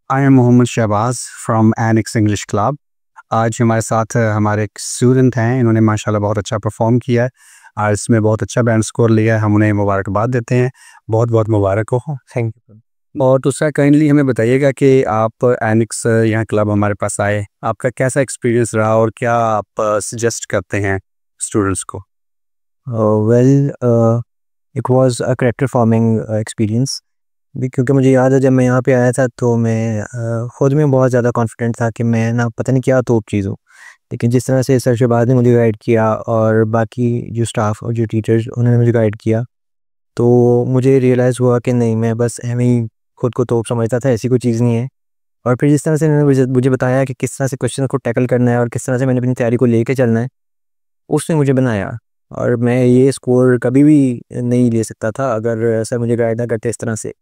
I am Mohammad Shahbaz from Annex English club. आज हमारे साथ हमारे एक स्टूडेंट हैं, इन्होंने माशाल्लाह बहुत अच्छा परफॉर्म किया है और इसमें बहुत अच्छा बैंड स्कोर लिया है। हम उन्हें मुबारकबाद देते हैं, बहुत बहुत मुबारक हो। Thank you. और दूसरा काइंडली हमें बताइएगा कि आप एनिक्स यहाँ क्लब हमारे पास आए, आपका कैसा एक्सपीरियंस रहा और क्या आप सजेस्ट करते हैं स्टूडेंट्स को? Well, it was a character forming experience क्योंकि मुझे याद है जब मैं यहाँ पे आया था तो मैं खुद में बहुत ज़्यादा कॉन्फिडेंट था कि मैं ना पता नहीं क्या तोप चीज़ हूँ। लेकिन जिस तरह से सर शहबाज ने मुझे गाइड किया और बाकी जो स्टाफ और जो टीचर्स उन्होंने मुझे गाइड किया, तो मुझे रियलाइज़ हुआ कि नहीं, मैं बस एवें ही खुद को तोप समझता था, ऐसी कोई चीज़ नहीं है। और फिर जिस तरह से उन्होंने मुझे बताया कि किस तरह से क्वेश्चन को टैकल करना है और किस तरह से मैंने अपनी तैयारी को लेके चलना है, उसने मुझे बनाया। और मैं ये स्कोर कभी भी नहीं ले सकता था अगर सर मुझे गाइड ना करते इस तरह से।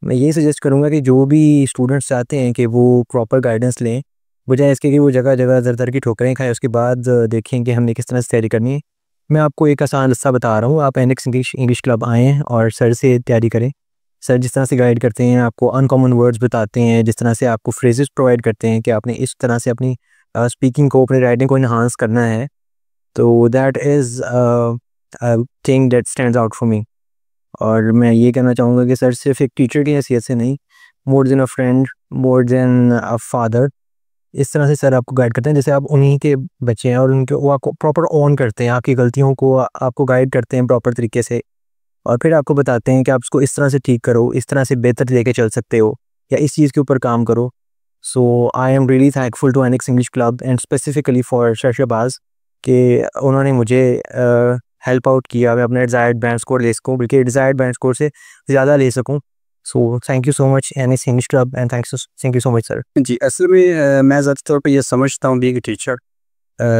मैं यही सजेस्ट करूँगा कि जो भी स्टूडेंट्स चाहते हैं कि वो प्रॉपर गाइडेंस लें, बजाय इसके कि वो जगह-जगह दर-दर की ठोकरें खाएँ, उसके बाद देखें कि हमने किस तरह से तैयारी करनी है। मैं आपको एक आसान रास्ता बता रहा हूँ, आप एनिक्स इंग्लिश इंग्लिश क्लब आएँ और सर से तैयारी करें। सर जिस तरह से गाइड करते हैं, आपको अनकॉमन वर्ड्स बताते हैं, जिस तरह से आपको फ्रेजेस प्रोवाइड करते हैं कि आपने इस तरह से अपनी स्पीकिंग को, अपनी राइटिंग को एनहांस करना है, तो that is a thing that stands out for me. और मैं ये कहना चाहूँगा कि सर सिर्फ एक टीचर की हैसियत से नहीं, more than a friend, more than a father, इस तरह से सर आपको गाइड करते हैं जैसे आप उन्हीं के बच्चे हैं और उनके वो आपको प्रॉपर ऑन करते हैं, आपकी गलतियों को आपको गाइड करते हैं प्रॉपर तरीके से। और फिर आपको बताते हैं कि आप इसको इस तरह से ठीक करो, इस तरह से बेहतर लेके चल सकते हो, या इस चीज़ के ऊपर काम करो। So I am really thankful to Enix English club and specifically for sir Shahbaz कि उन्होंने मुझे हेल्प आउट किया मैं अपना डिज़ायर्ड बैंड स्कोर ले सकूँ, बल्कि डिज़ायर्ड बैंड स्कोर से ज़्यादा ले सकूँ। So thank you so much Enix English club and thank you so much sir. जी, असल में मैं ज़्यादा तौर पे ये समझता हूँ बीइंग अ टीचर,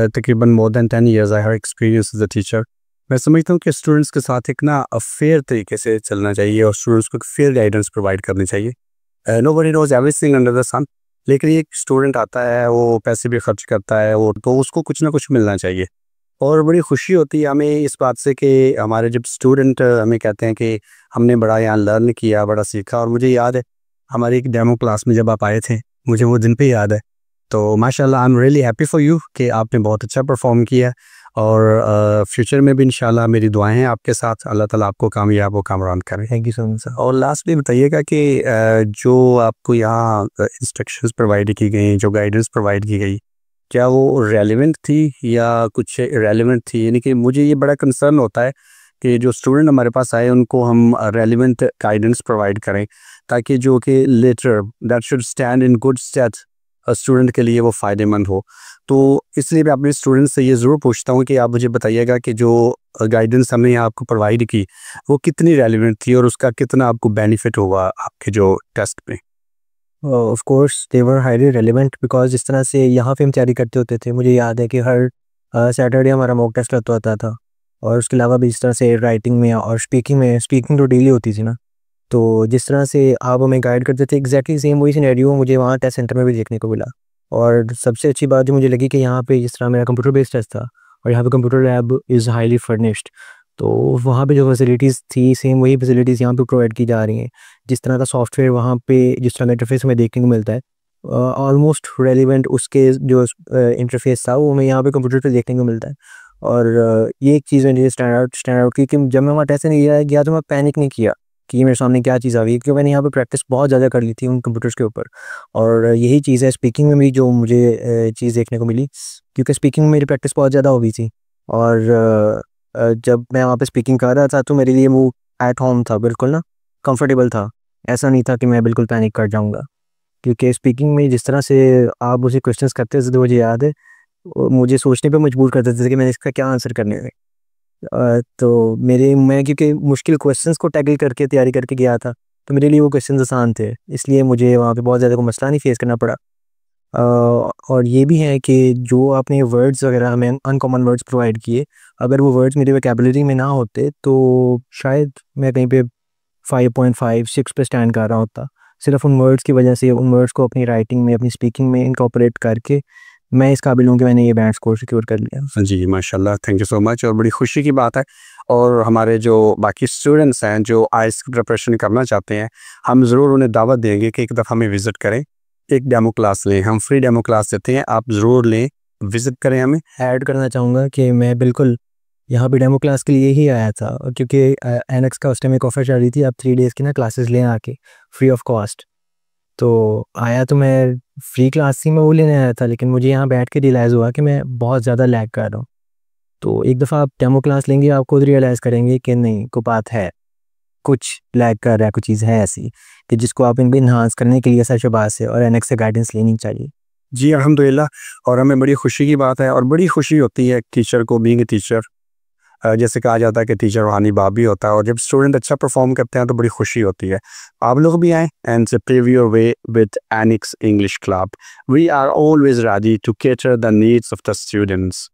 तकरीबन more than 10 years I have experience as a teacher. मैं समझता हूँ कि स्टूडेंट्स के साथ एक ना फेयर तरीके से चलना चाहिए और स्टूडेंट्स को फेयर गाइडेंस प्रोवाइड करनी चाहिए। Nobody knows everything under the sun, लेकिन एक स्टूडेंट आता है, वो पैसे भी खर्च करता है, वो तो उसको कुछ ना कुछ मिलना चाहिए। और बड़ी खुशी होती है हमें इस बात से कि हमारे जब स्टूडेंट हमें कहते हैं कि हमने बड़ा यहाँ लर्न किया, बड़ा सीखा। और मुझे याद है हमारी एक डेमो क्लास में जब आप आए थे, मुझे वो दिन पे याद है। तो माशाल्लाह आई am really happy for you कि आपने बहुत अच्छा परफॉर्म किया। और फ्यूचर में भी इंशाल्लाह मेरी दुआएं हैं आपके साथ, अल्लाह ताला आपको कामयाब व कामयाब करे। Thank you so much sir. और लास्ट में बताइएगा कि जो आपको यहाँ इंस्ट्रक्शंस प्रोवाइड की गई, जो गाइडेंस प्रोवाइड की गई, क्या वो रेलेवेंट थी या कुछ इरेलेवेंट थी? यानी कि मुझे ये बड़ा कंसर्न होता है कि जो स्टूडेंट हमारे पास आए उनको हम रेलेवेंट गाइडेंस प्रोवाइड करें, ताकि जो कि letter that should stand in good state student के लिए वो फ़ायदेमंद हो। तो इसलिए मैं अपने स्टूडेंट से ये ज़रूर पूछता हूँ कि आप मुझे बताइएगा कि जो गाइडेंस हमने यहाँ आपको प्रोवाइड की, वो कितनी रेलेवेंट थी और उसका कितना आपको बेनिफिट हुआ आपके जो टेस्ट में? Of course they were highly relevant because जिस तरह से यहाँ पे हम तैयारी करते होते थे, मुझे याद है कि हर सैटरडे हमारा मॉक टेस्ट होता था। और उसके अलावा भी इस तरह से राइटिंग में और स्पीकिंग तो डेली होती थी ना। तो जिस तरह से आप हमें गाइड करते थे, एग्जैक्टली सेम वही सिनेरियो मुझे वहाँ टेस्ट सेंटर में भी देखने को मिला। और सबसे अच्छी बात जो मुझे लगी कि यहाँ पे जिस तरह मेरा कंप्यूटर बेस्ड टेस्ट था और यहाँ पे computer lab is highly furnished, तो वहाँ पे जो फैसिलिटीज़ थी सेम वही फैसिलिटीज़ यहाँ पे प्रोवाइड की जा रही हैं। जिस तरह का सॉफ्टवेयर वहाँ पे जिस तरह का इंटरफेस हमें देखने को मिलता है, ऑलमोस्ट रेलिवेंट उसके जो इंटरफेस था वो हमें यहाँ पे कंप्यूटर पे देखने को मिलता है। और ये एक चीज़ मुझे स्टैंड आउट की कि जब मैं वहाँ टेस्ट नहीं गया तो मैं पैनिक नहीं किया कि मेरे सामने क्या चीज़ आ गई, क्योंकि मैंने यहाँ पे प्रैक्टिस बहुत ज़्यादा कर ली थी उन कंप्यूटर्स के ऊपर। और यही चीज़ है स्पीकिंग में भी जो मुझे चीज़ देखने को मिली, क्योंकि स्पीकिंग में मेरी प्रैक्टिस बहुत ज़्यादा हो गई थी। और जब मैं वहाँ पे स्पीकिंग कर रहा था तो मेरे लिए वो एट होम था, बिल्कुल ना कंफर्टेबल था। ऐसा नहीं था कि मैं बिल्कुल पैनिक कर जाऊँगा, क्योंकि स्पीकिंग में जिस तरह से आप मुझे क्वेश्चंस करते थे तो मुझे याद है वो मुझे सोचने पे मजबूर कर देते थे कि मैंने इसका क्या आंसर करने है। तो मैं क्योंकि मुश्किल क्वेश्चंस को टैकल करके तैयारी करके गया था, तो मेरे लिए वो क्वेश्चंस आसान थे, इसलिए मुझे वहाँ पे बहुत ज़्यादा कोई मसला नहीं फेस करना पड़ा। और ये भी है कि जो आपने वर्ड्स वगैरह हमें अनकॉमन वर्ड्स प्रोवाइड किए, अगर वो वर्ड्स मेरी वोकैबुलरी में ना होते तो शायद मैं कहीं पे 5.5 6 पे स्टैंड कर रहा होता। सिर्फ उन वर्ड्स की वजह से, उन वर्ड्स को अपनी राइटिंग में, अपनी स्पीकिंग में इनकॉर्पोरेट करके मैं इस काबिल हूँ कि मैंने ये बैंड स्कोर सिक्योर कर लिया। जी, माशाल्लाह, थैंक यू सो मच और बड़ी खुशी की बात है। और हमारे जो बाकी स्टूडेंट्स हैं जो आइल्स की प्रिपरेशन करना चाहते हैं, हम ज़रूर उन्हें दावत देंगे कि एक दफ़ा हमें विज़िट करें एक डेमो क्लास लें, हम फ्री डेमो क्लास देते हैं, आप ज़रूर लें, विज़िट करें हमें। ऐड करना चाहूँगा कि मैं बिल्कुल यहाँ पे डेमो क्लास के लिए ही आया था, और क्योंकि एनेक्स का उस टाइम एक ऑफ़र चल रही थी, आप 3 डेज़ की ना क्लासेस लें आके फ्री ऑफ कॉस्ट। तो आया तो मैं फ्री क्लास थी, मैं वो लेने आया था, लेकिन मुझे यहाँ बैठ के रियलाइज़ हुआ कि मैं बहुत ज़्यादा लैग कर रहा हूँ। तो एक दफ़ा आप डेमो क्लास लेंगे, आप खुद रियलाइज़ करेंगे कि नहीं, कोई बात है, कुछ लैग कर रहा है, कुछ चीज़ है ऐसी कि जिसको आप इनको इन्हांस करने के लिए सच बात से और एनेक्स से गाइडेंस लेनी चाहिए। जी, अल्हम्दुलिल्लाह। और हमें बड़ी खुशी की बात है और बड़ी खुशी होती है टीचर को, बीइंग अ टीचर। जैसे कहा जाता है कि टीचर रूहानी बाप भी होता है, और जब स्टूडेंट अच्छा परफॉर्म करते हैं तो बड़ी खुशी होती है। आप लोग भी आएँ and pave your way with Annex English club. We are always ready to cater the needs of the students.